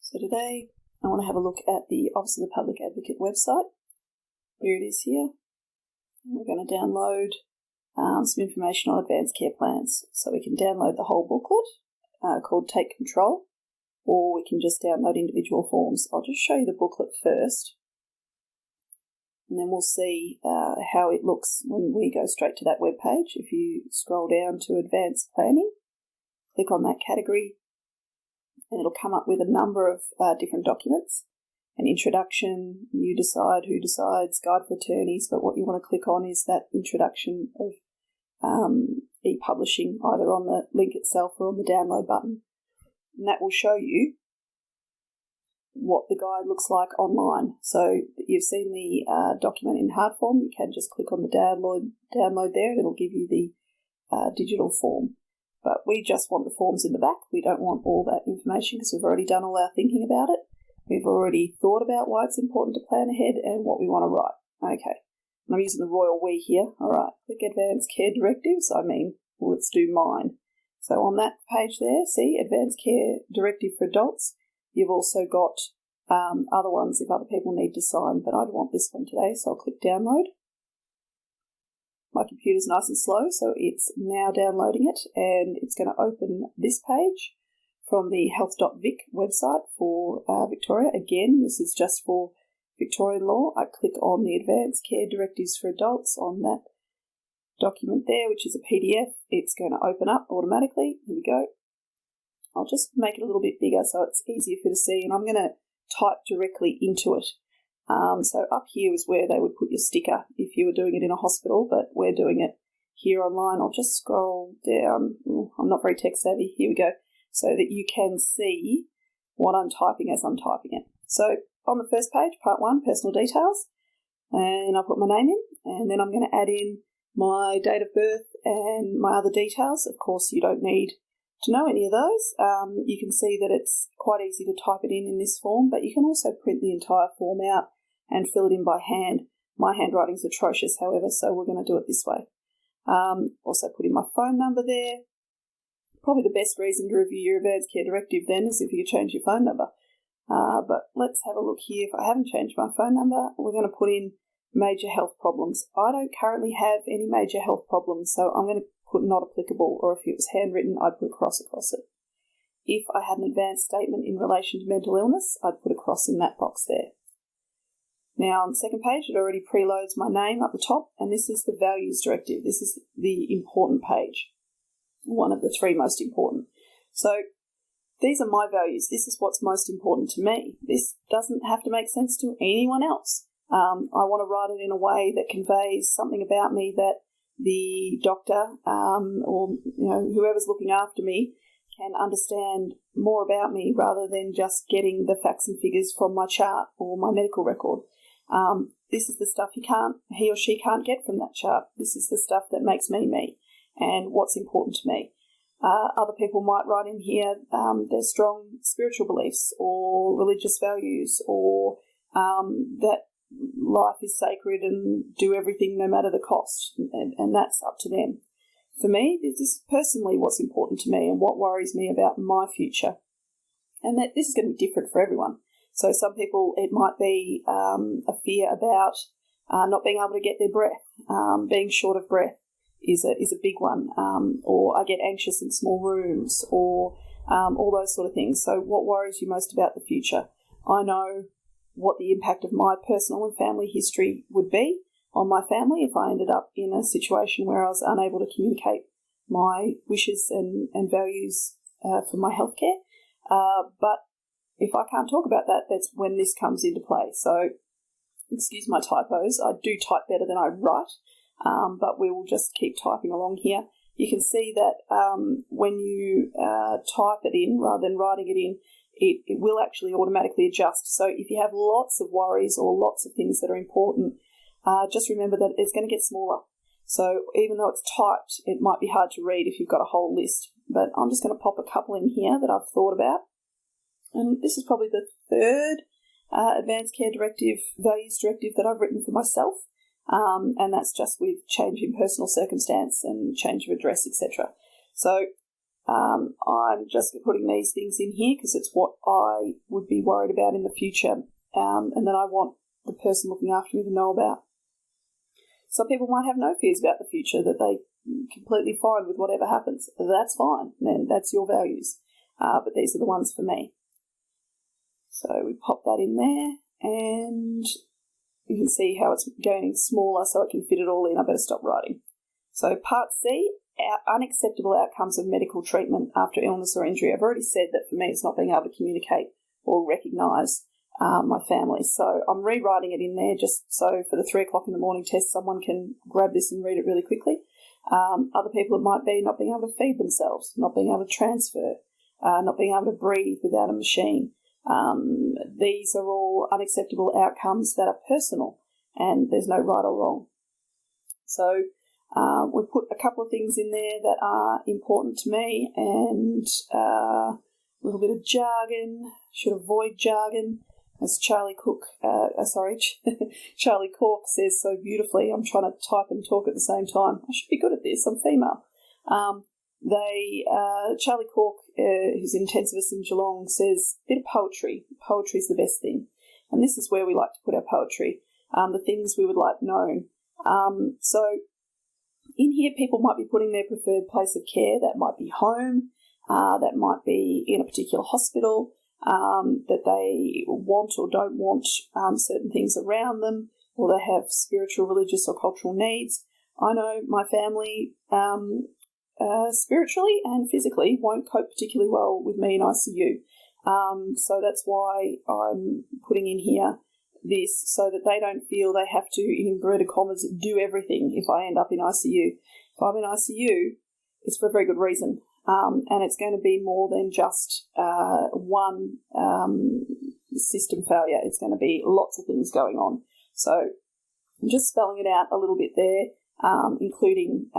So today I want to have a look at the Office of the Public Advocate website. Here it is here. We're going to download some information on advanced care plans. So we can download the whole booklet called Take Control, or we can just download individual forms. I'll just show you the booklet first, and then we'll see how it looks when we go straight to that web page. If you scroll down to Advanced Planning, click on that category, and it'll come up with a number of different documents. An introduction, you decide who decides, guide for attorneys, but what you want to click on is that introduction of e-publishing, either on the link itself or on the download button. And that will show you what the guide looks like online. So you've seen the document in hard form, you can just click on the download there and it'll give you the digital form. But we just want the forms in the back. We don't want all that information because we've already done all our thinking about it. We've already thought about why it's important to plan ahead and what we want to write. Okay, and I'm using the royal we here. All right, click Advance Care Directive. So let's do mine. So on that page there, see, Advance Care Directive for adults. You've also got other ones if other people need to sign, but I want this one today, so I'll click download. My computer's nice and slow, so it's now downloading it, and it's going to open this page from the health.vic website for Victoria. Again, this is just for Victorian law. I click on the Advanced Care Directives for Adults on that document there, which is a PDF. It's going to open up automatically. Here we go. I'll just make it a little bit bigger so it's easier for you to see, and I'm going to type directly into it. So up here is where they would put your sticker if you were doing it in a hospital, but we're doing it here online. I'll just scroll down. Ooh, I'm not very tech savvy. Here we go. So that you can see what I'm typing as I'm typing it. So on the first page, part 1, personal details, and I'll put my name in, and then I'm going to add in my date of birth and my other details. Of course, you don't need to know any of those. You can see that it's quite easy to type it in this form, but you can also print the entire form out and fill it in by hand. My handwriting's atrocious, however, so we're going to do it this way. Also put in my phone number there. Probably the best reason to review your Advanced Care Directive then is if you change your phone number. But let's have a look here. If I haven't changed my phone number, we're going to put in major health problems. I don't currently have any major health problems, so I'm going to put not applicable, or if it was handwritten, I'd put a cross across it. If I had an advanced statement in relation to mental illness, I'd put a cross in that box there. Now on the second page, it already preloads my name up the top, and this is the Values Directive. This is the important page, one of the 3 most important. So these are my values. This is what's most important to me. This doesn't have to make sense to anyone else. I want to write it in a way that conveys something about me that the doctor or whoever's looking after me can understand more about me rather than just getting the facts and figures from my chart or my medical record. This is the stuff he or she can't get from that chart. This is the stuff that makes me me and what's important to me. Other people might write in here their strong spiritual beliefs or religious values, or that life is sacred and do everything no matter the cost, and that's up to them. For me, this is personally what's important to me and what worries me about my future. And that this is going to be different for everyone. So some people, it might be a fear about not being able to get their breath. Being short of breath is a big one. Or I get anxious in small rooms, or all those sort of things. So what worries you most about the future? I know what the impact of my personal and family history would be on my family if I ended up in a situation where I was unable to communicate my wishes and values for my healthcare. But if I can't talk about that, that's when this comes into play. So, excuse my typos. I do type better than I write, but we will just keep typing along here. You can see that when you type it in rather than writing it in, it will actually automatically adjust. So if you have lots of worries or lots of things that are important, just remember that it's going to get smaller. So even though it's typed, it might be hard to read if you've got a whole list. But I'm just going to pop a couple in here that I've thought about. And this is probably the 3rd Advance Care Directive, Values Directive that I've written for myself. And that's just with change in personal circumstance and change of address, etc. So I'm just putting these things in here because it's what I would be worried about in the future, and that I want the person looking after me to know about. Some people might have no fears about the future, that they completely fine with whatever happens. That's fine. Then that's your values. But these are the ones for me. So we pop that in there, and you can see how it's going smaller so I can fit it all in. I better stop writing. So part C, unacceptable outcomes of medical treatment after illness or injury. I've already said that for me it's not being able to communicate or recognise my family. So I'm rewriting it in there just so for the 3 o'clock in the morning test someone can grab this and read it really quickly. Other people, it might be not being able to feed themselves, not being able to transfer, not being able to breathe without a machine. These are all unacceptable outcomes that are personal, and there's no right or wrong. So we put a couple of things in there that are important to me, and a little bit of jargon. Should avoid jargon, as Charlie Cork says so beautifully. I'm trying to type and talk at the same time. I should be good at this. I'm female. Charlie Cork, who's an intensivist in Geelong, says a bit of poetry. Poetry is the best thing. And this is where we like to put our poetry, the things we would like known. So in here, people might be putting their preferred place of care. That might be home, that might be in a particular hospital, that they want or don't want certain things around them, or they have spiritual, religious or cultural needs. I know my family spiritually and physically won't cope particularly well with me in ICU. So that's why I'm putting in here this, so that they don't feel they have to, in inverted commas, do everything if I end up in ICU. If I'm in ICU, it's for a very good reason. And it's going to be more than just one system failure. It's going to be lots of things going on. So I'm just spelling it out a little bit there, including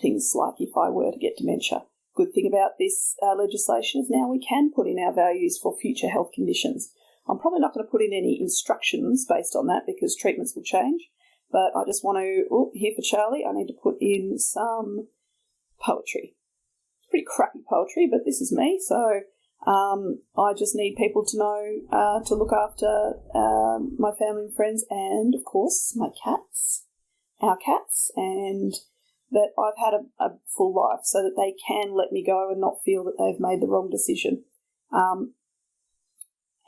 things like if I were to get dementia. Good thing about this legislation is now we can put in our values for future health conditions. I'm probably not going to put in any instructions based on that because treatments will change, but I just want to, here for Charlie, I need to put in some poetry. Pretty crappy poetry, but this is me, so I just need people to know to look after my family and friends, and of course my cats, our cats, and that I've had a full life so that they can let me go and not feel that they've made the wrong decision.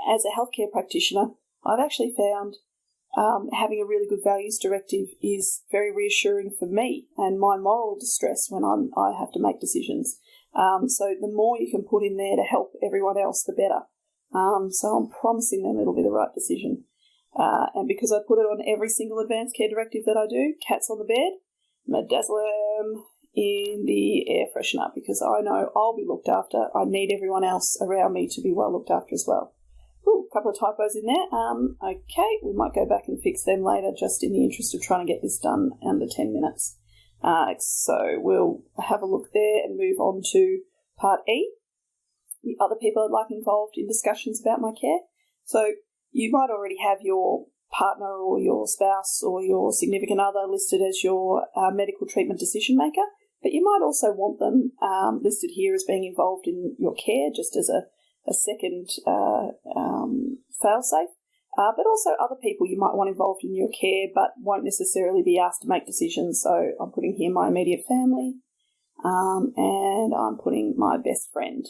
As a healthcare practitioner, I've actually found having a really good values directive is very reassuring for me and my moral distress when I have to make decisions. So the more you can put in there to help everyone else, the better. So I'm promising them it'll be the right decision. And because I put it on every single Advance Care Directive that I do, cats on the bed, dazzle them in the air freshener, because I know I'll be looked after. I need everyone else around me to be well looked after as well. Ooh, a couple of typos in there. Okay, we might go back and fix them later just in the interest of trying to get this done under 10 minutes. So we'll have a look there and move on to part E, the other people I'd like involved in discussions about my care. So you might already have your partner or your spouse or your significant other listed as your medical treatment decision maker, but you might also want them listed here as being involved in your care just as a second fail-safe. But also other people you might want involved in your care but won't necessarily be asked to make decisions. So I'm putting here my immediate family, and I'm putting my best friend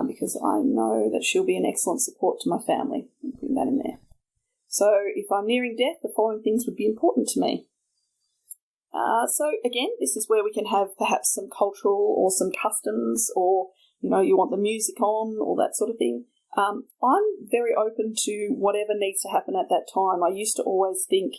because I know that she'll be an excellent support to my family. I'm putting that in there. So if I'm nearing death, the following things would be important to me. So again, this is where we can have perhaps some cultural or some customs, or you want the music on, or that sort of thing. I'm very open to whatever needs to happen at that time. I used to always think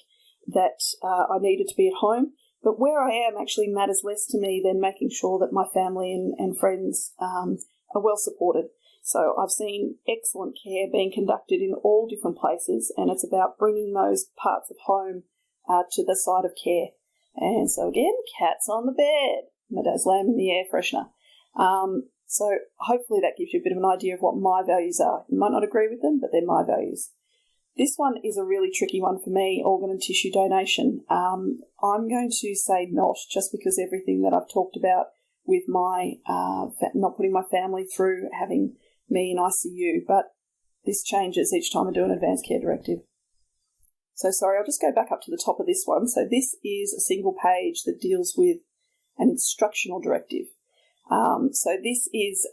that I needed to be at home, but where I am actually matters less to me than making sure that my family and friends are well supported. So I've seen excellent care being conducted in all different places, and it's about bringing those parts of home to the side of care. And so again, cats on the bed, Meadows lamb in the air freshener. So hopefully that gives you a bit of an idea of what my values are. You might not agree with them, but they're my values. This one is a really tricky one for me, organ and tissue donation. I'm going to say not, just because everything that I've talked about with my not putting my family through having me in ICU, but this changes each time I do an Advance Care Directive. So sorry, I'll just go back up to the top of this one. So this is a single page that deals with an instructional directive. So this is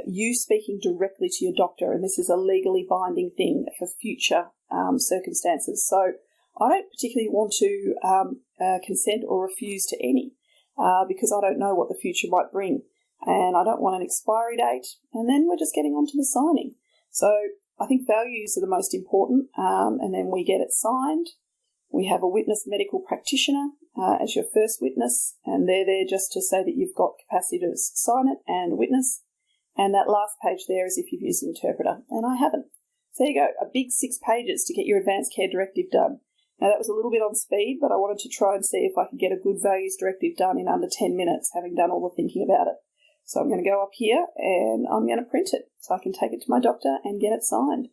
you speaking directly to your doctor, and this is a legally binding thing for future circumstances. So I don't particularly want to consent or refuse to any because I don't know what the future might bring, and I don't want an expiry date, and then we're just getting on to the signing. So I think values are the most important, and then we get it signed. We have a witness medical practitioner as your first witness, and they're there just to say that you've got capacity to sign it and witness. And that last page there is if you've used an interpreter, and I haven't. So there you go, a big 6 pages to get your Advance Care Directive done. Now that was a little bit on speed, but I wanted to try and see if I could get a good Values Directive done in under 10 minutes, having done all the thinking about it. So I'm going to go up here and I'm going to print it so I can take it to my doctor and get it signed.